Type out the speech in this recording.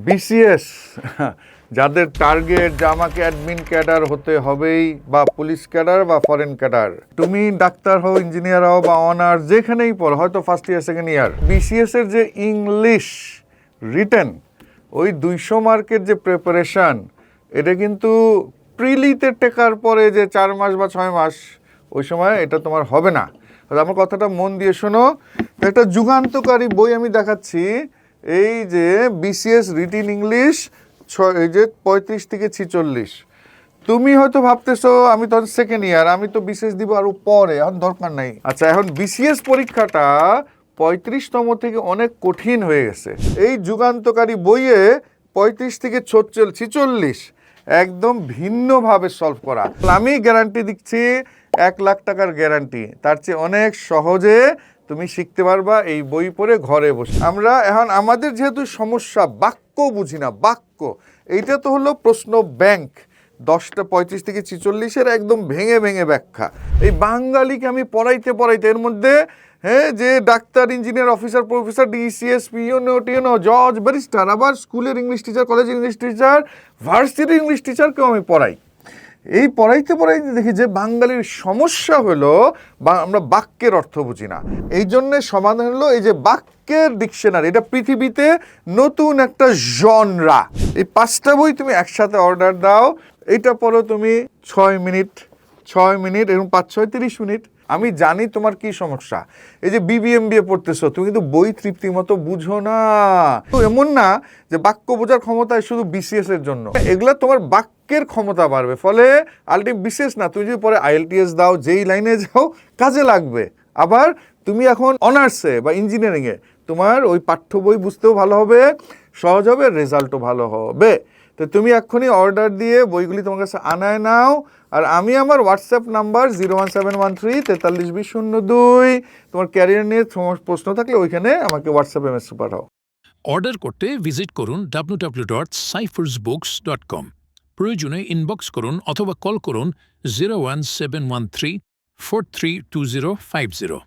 BCS যাদের target যে আমাকে অ্যাডমিন ক্যাডার হতে হবেই, বা পুলিশ ক্যাডার বা ফরেন ক্যাডার, তুমি ডাক্তার হও, ইঞ্জিনিয়ার হও বা অনার্স যেখানেই পড়ো, হয়তো first year second year, BCS এর যে ইংলিশ রিটেন ওই 200 মার্কের যে প্রিপারেশন, এটা কিন্তু প্রিলিতে টেকার পরে যে 4 মাস বা 6 মাস ওই সময় এটা তোমার হবে না। আমার কথাটা মন দিয়ে শোনো। একটা যুগান্তকারী বই আমি দেখাচ্ছি, এই যে বিসিএস রিটিন ইংলিশ এই যে 35 থেকে 46। তুমি হয়তো ভাবতেছো আমি তো সেকেন্ড ইয়ার, আমি তো বিসিএস দিব আরো পরে, এখন দরকার নাই। আচ্ছা, এখন বিসিএস পরীক্ষাটা 35তম থেকে অনেক কঠিন হয়ে গেছে। এই যুগান্তকারী বইয়ে 35 থেকে 46 একদম ভিন্নভাবে সলভ করা। আমি গ্যারান্টি দিচ্ছি 1 লাখ টাকার গ্যারান্টি, তার চেয়ে অনেক সহজে তুমি শিখতে পারবা এই বই পড়ে ঘরে বসে। আমরা এখন আমাদের যেহেতু সমস্যা বাক্য বুঝি না, বাক্য এইটা তো হলো প্রশ্ন ব্যাংক, 10টা 35 থেকে 46-এর একদম ভেঙে ভেঙে ব্যাখ্যা। এই বাঙালিকে আমি পড়াইতে এর মধ্যে যে doctor, engineer, officer, professor, DCS, পিওনো, জজ, ব্যারিস্টার, আবার স্কুলের ইংলিশ টিচার, কলেজের ইংলিশ টিচার, ভার্সিটির ইংলিশ টিচারকেও আমি পড়াই। এই পড়াইতে দেখি যে বাঙালির সমস্যা হলো আমরা বাক্যের অর্থ বুঝি না। এই জন্যে সমাধান হলো এই যে বাক্যের ডিকশনারি। এটা পৃথিবীতে নতুন একটা জনরা। এই 5টা বই তুমি একসাথে অর্ডার দাও, এইটা পড়ো তুমি 6 মিনিট এরকম 5-6 30 মিনিট। আমি জানি তোমার কি সমস্যা। এই যে বিবিএমবিএ পড়তেছো, তুমি কিন্তু বই তৃপ্তি মতো বুঝো না। এমন না যে বাক্য বোঝার ক্ষমতা শুধু বিসিএস এর জন্য, এগুলা তোমার বাক্যের ক্ষমতা বাড়বে। ফলে আলটিমেট বিসিএস না, তুমি যদি পরে আইএলটিএস দাও, যেই লাইনে যাও কাজে লাগবে। আবার তুমি এখন অনার্সে বা ইঞ্জিনিয়ারিংয়ে, তোমার ওই পাঠ্য বই বুঝতেও ভালো হবে, সহজ হবে, রেজাল্টও ভালো হবে। তো তুমি এক্ষুনি অর্ডার দিয়ে বইগুলি তোমার কাছে আনায় নাও। আর আমি আমার হোয়াটসঅ্যাপ নাম্বার 01713 432002, তোমার ক্যারিয়ার নিয়ে প্রশ্ন থাকলে ওইখানে আমাকে হোয়াটসঅ্যাপে মেসেজ পাঠাও। অর্ডার করতে ভিজিট করুন www.cyphersbooks.com। প্রয়োজনে ইনবক্স করুন অথবা কল করুন 01713 432050।